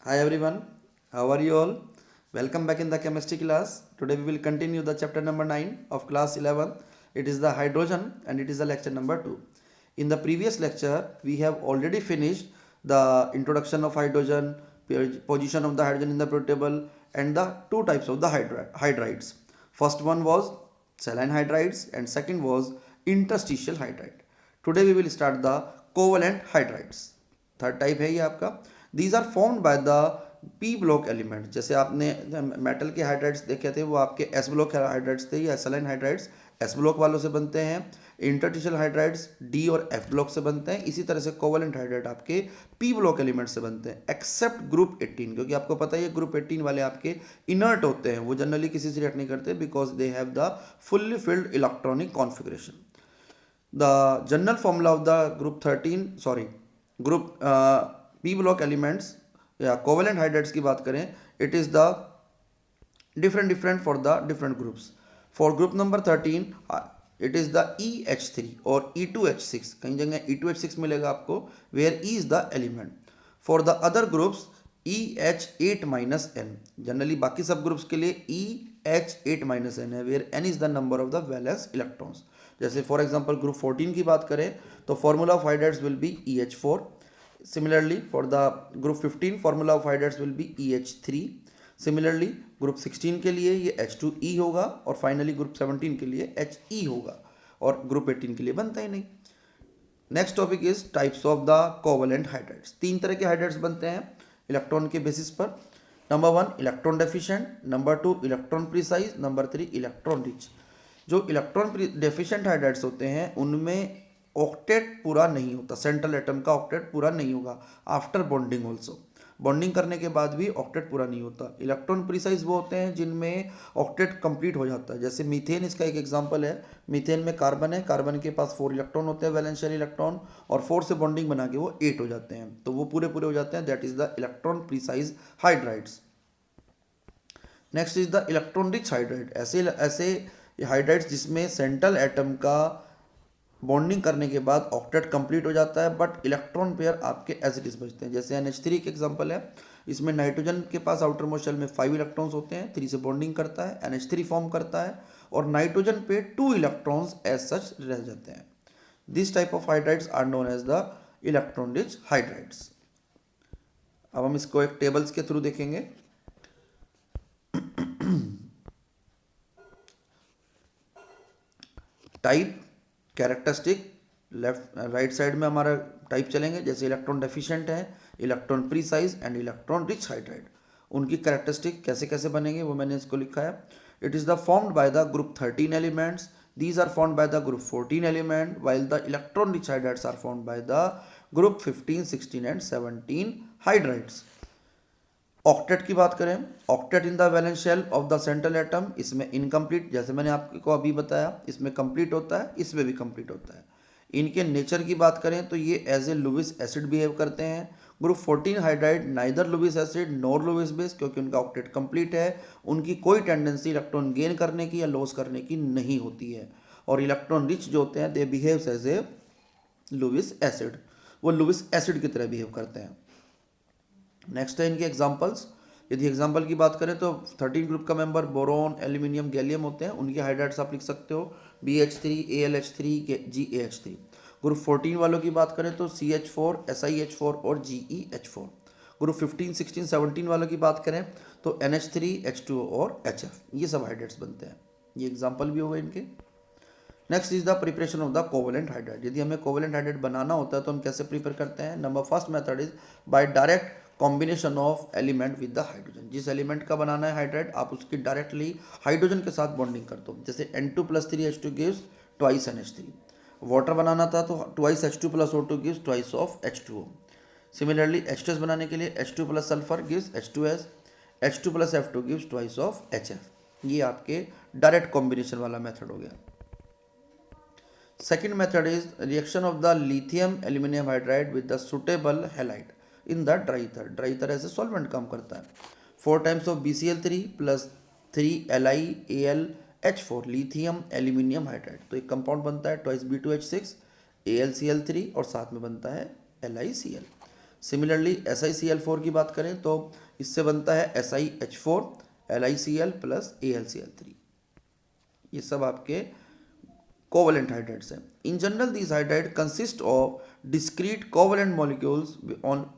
Hi everyone, how are you all? Welcome back in the chemistry class. Today we will continue the chapter number 9 of class 11. It is the hydrogen and it is the lecture number 2. In the previous lecture, we have already finished the introduction of hydrogen, position of the hydrogen in the periodic table, and the two types of the hydrides. First one was saline hydrides and second was interstitial hydride. Today we will start the covalent hydrides. Third type है ये आपका. These are formed by the P block element. जैसे आपने metal के hydrides देखे थे वो आपके एस ब्लॉक हाइड्राइड्स थे. या एसलाइन हाइड्राइड्स एस ब्लॉक वालों से बनते हैं. इंटरटिशियल हाइड्राइड्स डी और एफ ब्लॉक से बनते हैं. इसी तरह से कोवलेंट हाइड्राइड आपके पी ब्लॉक एलिमेंट से बनते हैं एक्सेप्ट ग्रुप 18, क्योंकि आपको पता है ग्रुप 18 वाले आपके इनर्ट होते हैं. वो जनरली किसी से रिएक्ट नहीं करते because they have the fully filled electronic configuration. The general formula of the group 13 sorry group p block elements या covalent hydrides की बात करें, it is the different for the different groups. For group number 13 it is the EH3 और E2H6. कहीं जगह E2H6 मिलेगा आपको where E is the element. For the other groups EH8 minus n. Generally बाकी सब ग्रुप्स के लिए EH8 minus n है where n is the number of the valence electrons. जैसे फॉर एग्जांपल ग्रुप 14 की बात करें तो formula of hydrides will be EH4. Similarly for the group 15 formula of hydrides will be EH3. Similarly group 16 के लिए ये H2E होगा और फाइनली ग्रुप 17 के लिए HE होगा और ग्रुप 18 के लिए बनता ही नहीं. Next topic is types of the covalent hydrides. तीन तरह के हाइड्राइड्स बनते हैं इलेक्ट्रॉन के बेसिस पर. Number 1 electron deficient, number 2 electron precise, number 3 electron rich. जो इलेक्ट्रॉन डेफिशिएंट हाइड्राइड्स होते हैं उनमें ऑक्टेट पूरा नहीं होता. सेंट्रल एटम का ऑक्टेट पूरा नहीं होगा आफ्टर बॉन्डिंग ऑल्सो. बॉन्डिंग करने के बाद भी ऑक्टेट पूरा नहीं होता. इलेक्ट्रॉन प्रिसाइज वो होते हैं जिनमें ऑक्टेट कंप्लीट हो जाता है. जैसे मीथेन इसका एक एग्जांपल है. मीथेन में कार्बन है, कार्बन के पास 4 इलेक्ट्रॉन होते हैं वैलेंशियल इलेक्ट्रॉन, और 4 से बॉन्डिंग बना के वो 8 हो जाते हैं. तो वो पूरे पूरे हो जाते हैं. That is the electron precise hydrides. Next is the electron rich hydride. ऐसे ऐसे हाइड्राइड्स जिसमें सेंट्रल एटम का बॉन्डिंग करने के बाद ऑक्टेट कंप्लीट हो जाता है बट इलेक्ट्रॉन पेयर आपके एज इट इज बचते हैं. जैसे NH3 के एग्जांपल है. इसमें नाइट्रोजन के पास आउटर मोस्ट शेल में 5 इलेक्ट्रॉन्स होते हैं, 3 से बॉन्डिंग करता है, NH3 फॉर्म करता है और नाइट्रोजन पे 2 इलेक्ट्रॉन्स एज सच रह जाते हैं. This type of hydrides are known as the electron rich hydrides. अब हम इसको एक टेबल्स के थ्रू देखेंगे. Type, characteristic, left right side में हमारा टाइप चलेंगे. जैसे इलेक्ट्रॉन डेफिशिएंट है, electron precise and electron rich hydride. उनकी कैरेक्टरिस्टिक कैसे कैसे बनेंगे वो मैंने इसको लिखा है. It is the formed by the group 13 elements. These are formed by the group 14 element while the electron rich hydrides are formed by the group 15, 16 and 17 hydrides. Octet की बात करें, octet in the valence shell of the central atom. इसमें incomplete, जैसे मैंने आपको अभी बताया, इसमें कंप्लीट होता है, इसमें भी कंप्लीट होता है. इनके नेचर की बात करें तो ये as a Lewis acid behave करते हैं. Group 14 hydride neither Lewis acid nor Lewis base, क्योंकि उनका ऑक्टेट कंप्लीट है. उनकी कोई टेंडेंसी इलेक्ट्रॉन गेन करने की या लॉस करने की नहीं होती है. और इलेक्ट्रॉन रिच जो होते हैं they behaves as a Lewis acid. वो लुइस एसिड की तरह बिहेव करते हैं. नेक्स्ट है इनके एग्जांपल्स. यदि एग्जांपल की बात करें तो 13 ग्रुप का मेंबर बोरोन, एल्यूमिनियम, गैलियम होते हैं. उनके हाइड्राइड्स आप लिख सकते हो BH3, AlH3, GaH3. ग्रुप 14 वालों की बात करें तो CH4, SiH4 और GeH4. ग्रुप 15, 16, 17 वालों की बात करें तो NH3, H2O और HF. ये सब हाइड्राइड्स बनते हैं. ये एग्जाम्पल भी हो गए इनके. Next is the preparation of the covalent hydride. यदि हमें कोवलेंट हाइड्राइड बनाना होता है तो हम कैसे प्रिपेयर करते हैं. Number first method is by direct combination of element with the hydrogen. जिस एलिमेंट का बनाना है हाइड्राइड आप उसकी डायरेक्टली हाइड्रोजन के साथ बॉन्डिंग कर दो. जैसे N2+3H2 gives twice NH3. Water बनाना था तो twice H2+O2 gives twice of H2O. Similarly H2S बनाने के लिए H2+ sulphur gives H2S, H2+F2 gives twice of HF. ये आपके डायरेक्ट कॉम्बिनेशन वाला मेथड हो गया. Second method is reaction of the lithium aluminum hydride with the suitable halide in the dry ether. Dry ether ऐसे solvent काम करता है. 4 times of BCl3 plus 3 LiAlH4 lithium aluminium hydride. तो एक compound बनता है twice B2H6 AlCl3 और साथ में बनता है LiCl. सिमिलरली SiCl4 की बात करें तो इससे बनता है SiH4 LiCl प्लस AlCl3। ये सब आपके कोवलेंट हाइड्राइड्स हैं। In general these hydride consist of discrete covalent molecules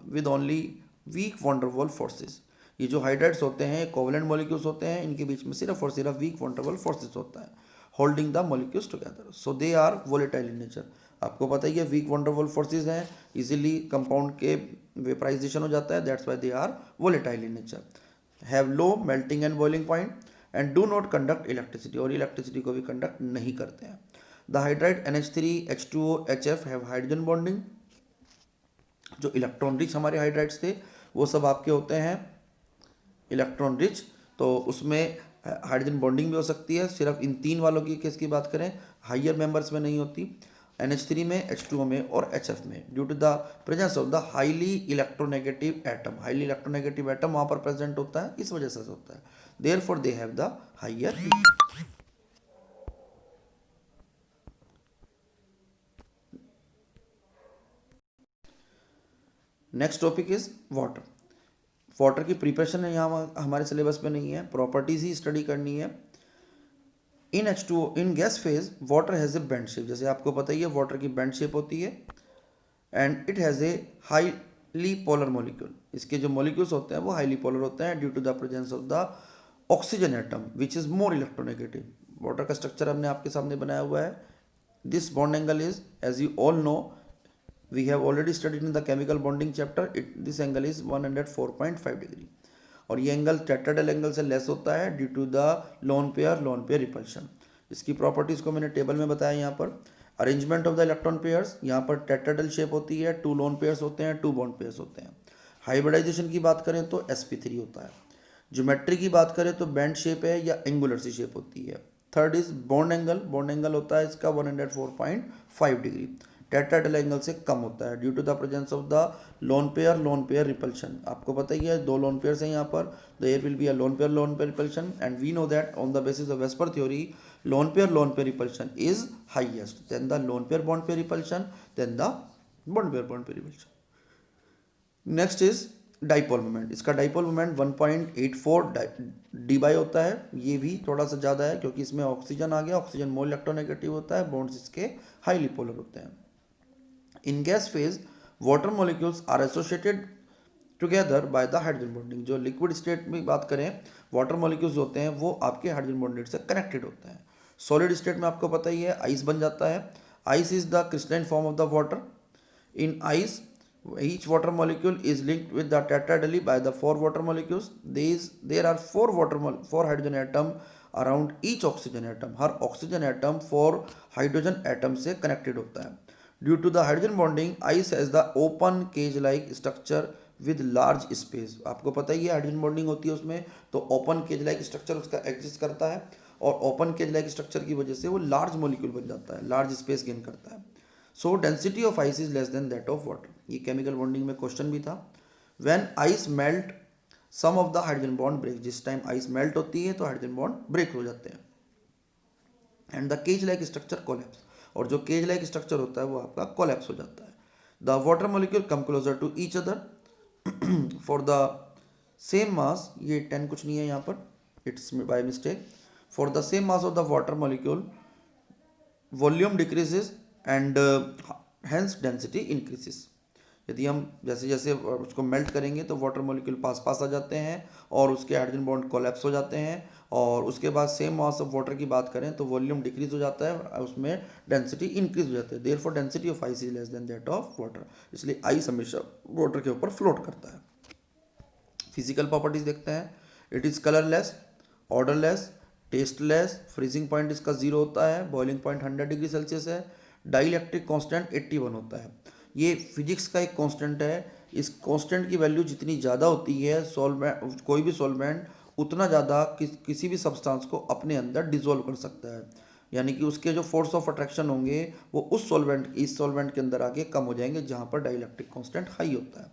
with only weak van der Waals forces. ये जो हाइड्राइड्स होते हैं कोवलेंट मॉलिक्यूल्स होते हैं, इनके बीच में सिर्फ और सिर्फ weak van der Waals forces होता है holding the molecules together, so they are volatile in nature. आपको पता ही है weak van der Waals forces हैं, इजीली कंपाउंड के वेपराइजेशन हो जाता है, that's why they are volatile in nature, have low melting and boiling point and do not conduct electricity, और इलेक्ट्रिसिटी को भी कंडक्ट नहीं करते हैं। The hydride NH3 H2O HF have hydrogen bonding. जो इलेक्ट्रॉन रिच हमारे हाइड्राइड्स थे वो सब आपके होते हैं इलेक्ट्रॉन रिच, तो उसमें हाइड्रोजन बॉन्डिंग भी हो सकती है। सिर्फ इन तीन वालों की केस की बात करें, हाइयर मेंबर्स में नहीं होती, NH3 में, H2O में और HF में, due to the presence of the highly electronegative atom. Highly electronegative atom वहाँ पर प्रेजेंट होता है, इस वजह से होता है, therefore they have the higher. Next topic is water. Water की प्रिपरेशन है यहाँ हमारे सिलेबस में नहीं है, प्रॉपर्टीज ही स्टडी करनी है। इन H2O in gas phase water has a bend shape, जैसे आपको पता ही है वाटर की बेंड शेप होती है, and it has a highly polar molecule. इसके जो मॉलिक्यूल्स होते हैं वो हाईली पोलर होते हैं due to the presence of the oxygen atom which is more electronegative. Water का स्ट्रक्चर हमने आपके सामने बनाया हुआ है। This bond angle is, as you all know, we have already studied in the chemical bonding chapter, this angle is 104.5 degree, और ये angle tetrahedral angle से लेस होता है due to the lone pair repulsion. इसकी properties को मैंने table में बताया। यहाँ पर arrangement of the electron pairs, यहाँ पर टेट्राहेड्रल शेप होती है, 2 लोन पेयर्स होते हैं, 2 बॉन्ड पेयर्स होते हैं। हाइब्रिडाइजेशन की बात करें तो sp3 होता है। ज्योमेट्री की बात करें तो बैंड शेप है या एंगुलर सी शेप होती है। थर्ड इज बॉन्ड एंगल होता है इसका 104.5 डिग्री, टेट्राहेड्रल एंगल से कम होता है due to the presence of the lone pair repulsion. आपको पता ही है 2 लोन पेयर्स हैं यहाँ पर, there will be a lone pair repulsion, and we know that on the basis of VSEPR theory lone pair repulsion is highest, then the lone pair bond pair repulsion, then the bond pair repulsion. Next is dipole moment. इसका dipole moment 1.84 D होता है, ये भी थोड़ा सा ज़्यादा है क्योंकि इसमें ऑक्सीजन आ गया, ऑक्सीजन मोर इलेक्ट्रोनेगेटिव होता है, बॉन्ड्स इसके हाईली पोलर होते हैं। In gas phase water molecules are associated together by the hydrogen bonding. जो लिक्विड स्टेट में बात करें, वाटर मॉलिक्यूल्स होते हैं वो आपके हाइड्रोजन बॉन्डेड से कनेक्टेड होते हैं। सॉलिड स्टेट में आपको पता ही है आइस बन जाता है। Ice is the crystalline form of the water. In ice each water molecule is linked with the tetrahedrally by the 4 water molecules. There are 4 hydrogen atom around each oxygen atom. हर oxygen atom 4 hydrogen atom से connected होता है। Due to the hydrogen bonding ice has the open cage like structure with large space. आपको पता ही है hydrogen bonding होती है उसमें, तो ओपन केज लाइक स्ट्रक्चर उसका एग्जिस्ट करता है, और ओपन केज लाइक स्ट्रक्चर की वजह से वो लार्ज मॉलिक्यूल बन जाता है, लार्ज स्पेस गेन करता है। So density of ice is less than that of water. ये केमिकल बॉन्डिंग में क्वेश्चन भी था। When ice melt some of the hydrogen bond break. जिस टाइम आइस मेल्ट होती है तो हाइड्रोजन बॉन्ड ब्रेक हो जाते हैं, and the cage like structure collapse, और जो केज लाइक स्ट्रक्चर होता है वो आपका कोलैप्स हो जाता है। The water molecule come closer to each other for the same mass. ये 10 कुछ नहीं है यहाँ पर, it's by mistake. For the same mass of the water molecule volume decreases and hence density increases. यदि हम जैसे जैसे उसको मेल्ट करेंगे तो वाटर मॉलिक्यूल पास पास आ जाते हैं और उसके हाइड्रोजन बॉन्ड कोलैप्स हो जाते हैं, और उसके बाद सेम मास ऑफ वाटर की बात करें तो वॉल्यूम डिक्रीज हो जाता है, उसमें डेंसिटी इंक्रीज हो जाती है। Therefore density of ice is less than that of water. इसलिए आइस हमेशा वाटर के ऊपर फ्लोट करता है। फिजिकल प्रॉपर्टीज देखते हैं। It is colourless, odourless, tasteless, freezing point इसका 0 होता है, बॉइलिंग पॉइंट 100 डिग्री सेल्सियस है, डाइलेक्ट्रिक कांस्टेंट 81 होता है। ये फिजिक्स का एक कांस्टेंट है। इस कांस्टेंट की वैल्यू जितनी ज़्यादा होती है सॉल्वेंट, कोई भी सॉल्वेंट उतना ज़्यादा किसी भी सब्सटेंस को अपने अंदर डिसॉल्व कर सकता है, यानी कि उसके जो फोर्स ऑफ अट्रैक्शन होंगे वो इस सॉल्वेंट के अंदर आके कम हो जाएंगे जहाँ पर डाइलेक्ट्रिक कांस्टेंट हाई होता है।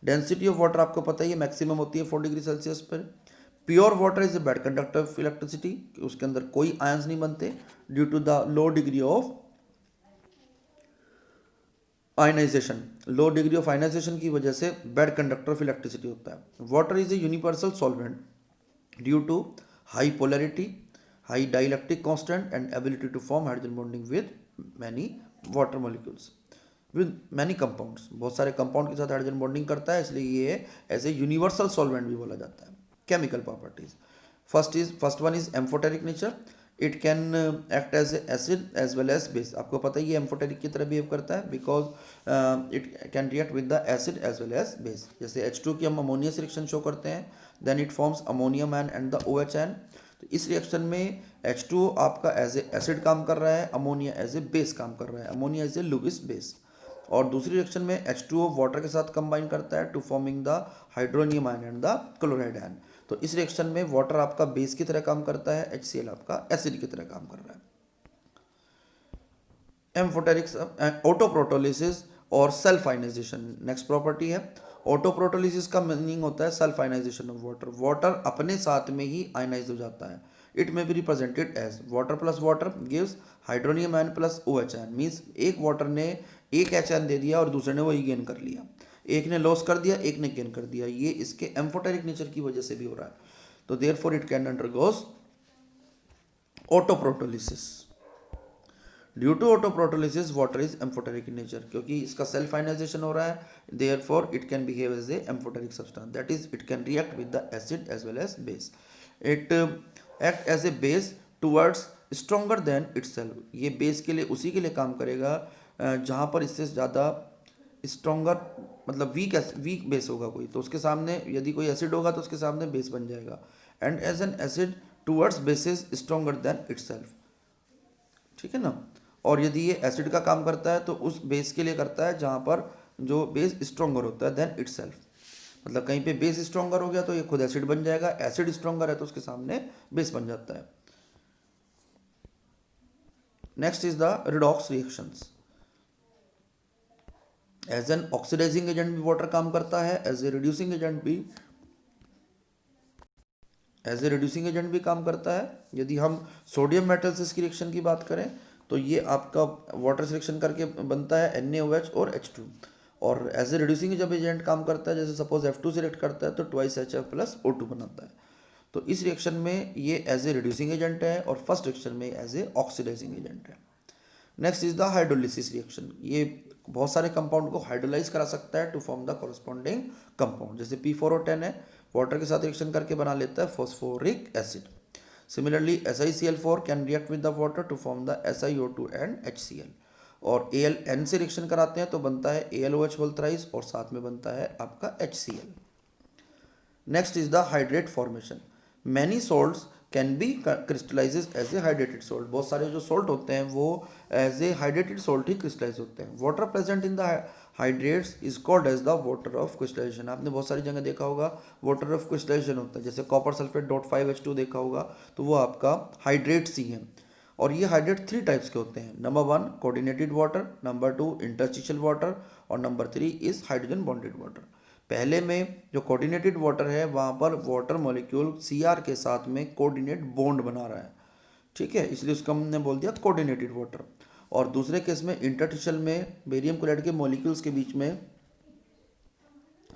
डेंसिटी ऑफ वाटर आपको पता ही है मैक्सिमम होती है 4 डिग्री सेल्सियस पर। Pure water is a bad conductor of electricity, उसके अंदर कोई आयंस नहीं बनते due to the low degree of ionization, low degree of ionization की वजह से बैड कंडक्टर ऑफ इलेक्ट्रिसिटी होता है। Water is a universal solvent due to high polarity, high dielectric constant and ability to form hydrogen bonding with many water molecules with many compounds. बहुत सारे compound के साथ hydrogen bonding करता है, इसलिए ये एज ए यूनिवर्सल सॉल्वेंट भी बोला जाता है। Chemical properties, first one is amphoteric nature. It can act as acid as well as base. आपको पता ही है एम्फोटेरिक की तरह बिहेव करता है because it can react with the acid as well as base. जैसे H2 की हम अमोनिया से रिएक्शन शो करते हैं, then it forms ammonium and the OHN। तो इस रिएक्शन में H2 आपका एज ए एसिड काम कर रहा है, अमोनिया एज ए बेस काम कर रहा है, ammonia as a Lewis base. और दूसरी रिएक्शन में H2O वाटर के साथ कंबाइन करता है to forming the hydronium ion and the chloride ion. तो इस रिएक्शन में वाटर आपका बेस की तरह काम करता है, HCl आपका एसिड की तरह काम कर रहा है। एम्फोटेरिक ऑटोप्रोटोलिसिस और सेल्फ आयनाइजेशन नेक्स्ट प्रॉपर्टी है। ऑटोप्रोटोलिसिस का मीनिंग होता है self ionization of water. Water अपने साथ में ही आयनाइज हो जाता है। It may be represented as water plus water gives hydronium ion plus OHN। Means एक वाटर ने एक HN दे दिया और दूसरे ने वही गेन कर लिया, एक ने लॉस कर दिया, एक ने गेन कर दिया। ये इसके एम्फोटेरिक नेचर की वजह से भी हो रहा है। तो therefore it can undergoes autoprotolysis. Due to autoprotolysis water is amphoteric in nature, क्योंकि इसका सेल्फ आयनाइजेशन हो रहा है, therefore it can behave as a amphoteric substance, that is it can react with the acid as well as base. It act as a base towards stronger than itself. ये base के लिए उसी के लिए काम करेगा जहाँ पर इससे ज़्यादा स्ट्रोंगर मतलब वीक बेस होगा कोई, तो उसके सामने यदि कोई एसिड होगा तो उसके सामने बेस बन जाएगा। And as an acid towards bases stronger than itself, ठीक है ना। और यदि ये एसिड का काम करता है तो उस बेस के लिए करता है जहाँ पर जो बेस स्ट्रोंगर होता है देन इटसेल्फ। मतलब कहीं पे बेस स्ट्रोंगर हो गया तो ये खुद एसिड बन जाएगा, एसिड स्ट्रोंगर है तो उसके सामने बेस बन जाता है। Next is the redox reactions. As an oxidizing agent भी वाटर काम करता है, एज ए रिड्यूसिंग एजेंट भी काम करता है। यदि हम सोडियम मेटल से इसकी रिएक्शन की बात करें तो ये आपका वाटर से रिएक्शन करके बनता है NaOH और H2। और एज ए रिड्यूसिंग जब एजेंट काम करता है, जैसे सपोज F2 से रिएक्ट करता है तो 2HF प्लस O2 बनाता है। तो इस रिएक्शन में ये एज ए रिड्यूसिंग एजेंट है और फर्स्ट रिएक्शन में एज ए ऑक्सीडाइजिंग एजेंट है। Next is the hydrolysis reaction. ये बहुत सारे कंपाउंड को हाइड्रोलाइज करा सकता है to form the corresponding compound. जैसे P4O10 है, वाटर के साथ रिएक्शन करके बना लेता है phosphoric acid. Similarly SiCl4 can react with the water to form the SiO2 and HCl। और AlN से रिएक्शन कराते हैं तो बनता है AlOH होल थ्राइस और साथ में बनता है आपका HCl। Next is the hydrate formation. Many salts can be crystallizes as a hydrated salt. बहुत सारे जो सोल्ट होते हैं वो एज ए हाइड्रेटेड सोल्ट ही क्रिस्टलाइज होते हैं। Water present in the hydrates is called as the water of crystallization. आपने बहुत सारी जगह देखा होगा वाटर ऑफ क्रिस्टलाइजेशन होता है, जैसे कॉपर सल्फेट .5H2 देखा होगा, तो वो आपका हाइड्रेट्स ही हैं। और ये हाइड्रेट 3 टाइप्स के होते हैं। Number 1 coordinated water, number 2 interstitial water और number 3 is hydrogen bonded water. पहले में जो कोऑर्डिनेटेड वाटर है वहाँ पर वाटर मॉलिक्यूल Cr के साथ में कोऑर्डिनेट बॉन्ड बना रहा है, ठीक है, इसलिए उसका हमने बोल दिया कोऑर्डिनेटेड वाटर। और दूसरे केस में इंटरस्टिशियल में बेरियम क्लोराइड के मॉलिक्यूल्स के बीच में,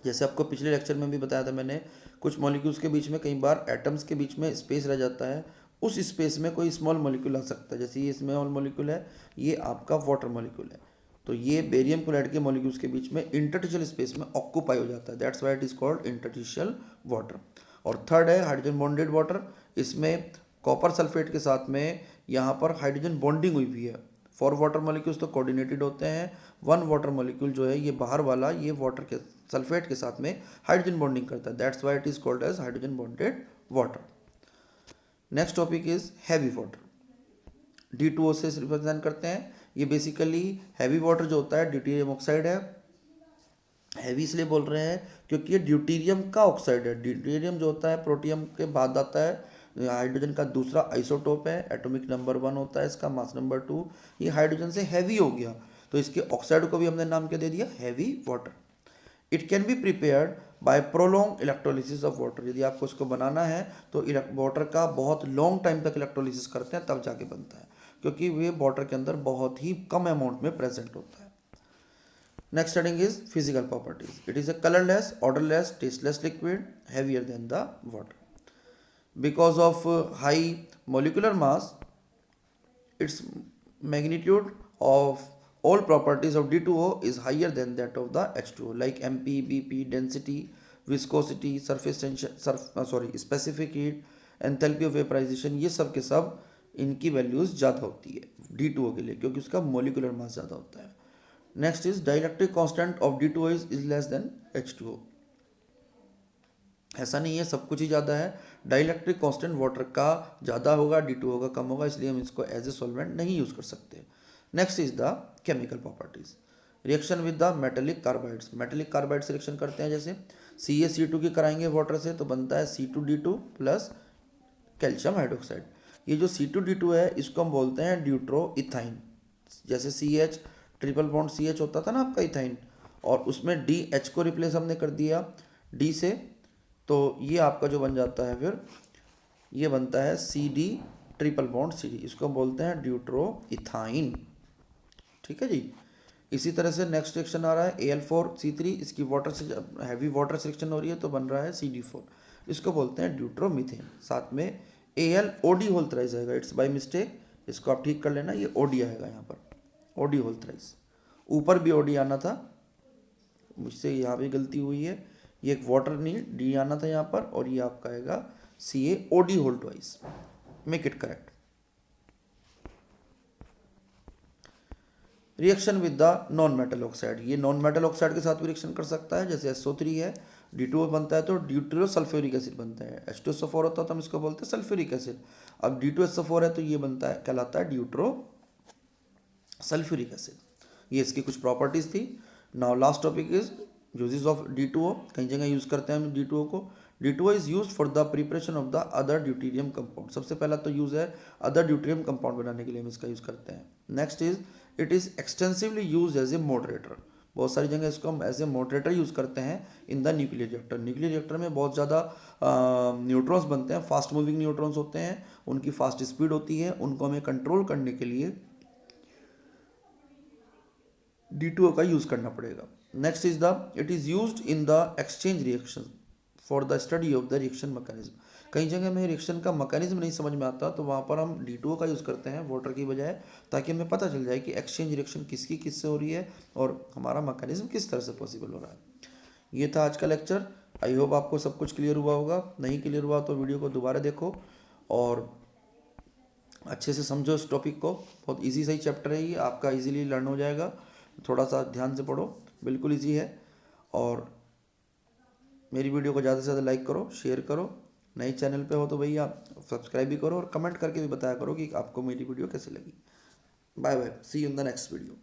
जैसे आपको पिछले लेक्चर में भी बताया था मैंने, कुछ मॉलिक्यूल्स के बीच में कई बार एटम्स के बीच में स्पेस रह जाता है, उस स्पेस में कोई स्मॉल मॉलिक्यूल आ सकता है। जैसे ये स्मॉल मॉलिक्यूल है, ये आपका वाटर मॉलिक्यूल है, तो ये बेरियम क्लोराइड के मॉलिक्यूल्स के बीच में इंटरस्टिशियल स्पेस में ऑक्यूपाई हो जाता है, that's why it is called interstitial water. और थर्ड है हाइड्रोजन बॉन्डेड वाटर। इसमें कॉपर सल्फेट के साथ में यहाँ पर हाइड्रोजन बॉन्डिंग हुई हुई है। 4 वाटर मॉलिक्यूल्स तो कोऑर्डिनेटेड होते हैं, 1 वाटर मॉलिक्यूल जो है ये बाहर वाला, ये वाटर के सल्फेट के साथ में हाइड्रोजन बॉन्डिंग करता है, that's why it is called as hydrogen bonded water. Next topic is heavy water. D2O से रिप्रेजेंट करते हैं। ये बेसिकली हैवी वाटर जो होता है ड्यूटेरियम ऑक्साइड है। हैवी इसलिए बोल रहे हैं क्योंकि ये ड्यूटेरियम का ऑक्साइड है। ड्यूटेरियम जो होता है प्रोटियम के बाद आता है, हाइड्रोजन का दूसरा आइसोटोप है, एटॉमिक नंबर 1 होता है इसका, मास नंबर 2। ये हाइड्रोजन से हैवी हो गया तो इसके ऑक्साइड को भी हमने नाम क्या दे दिया, heavy water. It can be prepared by prolong electrolysis of water. यदि आपको इसको बनाना है तो वाटर का बहुत लॉन्ग टाइम तक इलेक्ट्रोलिसिस करते हैं तब जाके बनता है, क्योंकि वे वाटर के अंदर बहुत ही कम अमाउंट में प्रेजेंट होता है। Next heading is physical properties. It is a colorless, odorless, tasteless liquid, heavier than the water. Because of high molecular mass, its magnitude of all properties of D2O is higher than that of the H2O, like MP, BP, density, viscosity, surface tension, specific heat, enthalpy of vaporization, ये सब के सब इनकी values ज़्यादा होती है D2O के लिए, क्योंकि उसका मोलिकुलर मास ज़्यादा होता है. Next is dielectric constant of D2O is less then H2O. ऐसा नहीं है सब कुछ ही ज़्यादा है, डाइलेक्ट्रिक कांस्टेंट वाटर का ज़्यादा होगा, D2O का कम होगा, इसलिए हम इसको एज ए सॉल्वेंट नहीं यूज़ कर सकते. Next is the chemical properties. Reaction with the metallic carbides. Metallic carbide से रिएक्शन करते हैं, जैसे CaC2 की कराएंगे वाटर से तो बनता है C2D2 प्लस कैल्शियम हाइड्रोक्साइड. ये जो C2D2 है इसको हम बोलते हैं ड्यूट्रो इथाइन. जैसे CH ट्रिपल बॉन्ड CH होता था ना आपका इथाइन, और उसमें DH को रिप्लेस हमने कर दिया D से, तो ये आपका जो बन जाता है फिर ये बनता है CD ट्रिपल बॉन्ड CD. इसको हम बोलते हैं ड्यूट्रो इथाइन. ठीक है जी. इसी तरह से नेक्स्ट रिएक्शन आ रहा है Al4C3. इसकी वाटर से हैवी वाटर से रिएक्शन हो रही है तो बन रहा है CD4. इसको बोलते हैं ड्यूट्रोमीथेन. साथ में AlOD होल थ्राइस आएगा. इट्स बाय मिस्टेक, इसको आप ठीक कर लेना, ये OD आएगा यहाँ पर, OD होल थ्राइस. ऊपर भी OD आना था, मुझसे यहाँ भी गलती हुई है, ये एक वाटर नहीं D आना था यहाँ पर, और ये आपका आएगा CaOD whole twice. Make it correct. Reaction with the non metal oxide. ये नॉन मेटल ऑक्साइड के साथ भी रिएक्शन कर सकता है. जैसे SO3 है, D2O बनता है तो ड्यूट्रो सल्फ्यूरिक एसिड बनता है. H2SO4 होता है तो हम इसको बोलते हैं सल्फ्यूरिक एसिड. अब D2SO4 है तो ये बनता है, कहलाता है ड्यूट्रो सल्फ्यूरिक एसिड. ये इसकी कुछ प्रॉपर्टीज थी. Now last topic is uses of D2O. कई जगह यूज करते हैं हम D2O को. D2O is use for the preparation of the other deuterium compound. सबसे पहला तो यूज है अदर ड्यूटेरियम कंपाउंड बनाने के लिए हम इसका यूज करते हैं. Next is it is extensively use as a moderator. बहुत सारी जगह इसको हम एज ए मॉडरेटर यूज करते हैं in the nuclear reactor. Nuclear reactor में बहुत ज़्यादा न्यूट्रॉन्स बनते हैं, फास्ट मूविंग न्यूट्रॉन्स होते हैं, उनकी फास्ट स्पीड होती है, उनको हमें कंट्रोल करने के लिए D2O का यूज करना पड़ेगा. Next is the it is used in the exchange reaction for the study of the reaction mechanism. कई जगह में रिएक्शन का मैकेनिज्म नहीं समझ में आता तो वहाँ पर हम D2O का यूज़ करते हैं वाटर की बजाय, ताकि हमें पता चल जाए कि एक्सचेंज रिएक्शन किसकी किससे हो रही है और हमारा मैकेनिज्म किस तरह से पॉसिबल हो रहा है. ये था आज का लेक्चर. आई होप आपको सब कुछ क्लियर हुआ होगा. नहीं क्लियर हुआ तो वीडियो को दोबारा देखो और अच्छे से समझो इस टॉपिक को. बहुत ईजी सही चैप्टर है ये, आपका ईजिली लर्न हो जाएगा. थोड़ा सा ध्यान से पढ़ो, बिल्कुल ईजी है. और मेरी वीडियो को ज़्यादा से ज़्यादा लाइक करो, शेयर करो. नए चैनल पे हो तो भैया सब्सक्राइब भी करो और कमेंट करके भी बताया करो कि आपको मेरी वीडियो कैसी लगी. Bye bye, see you in the next video.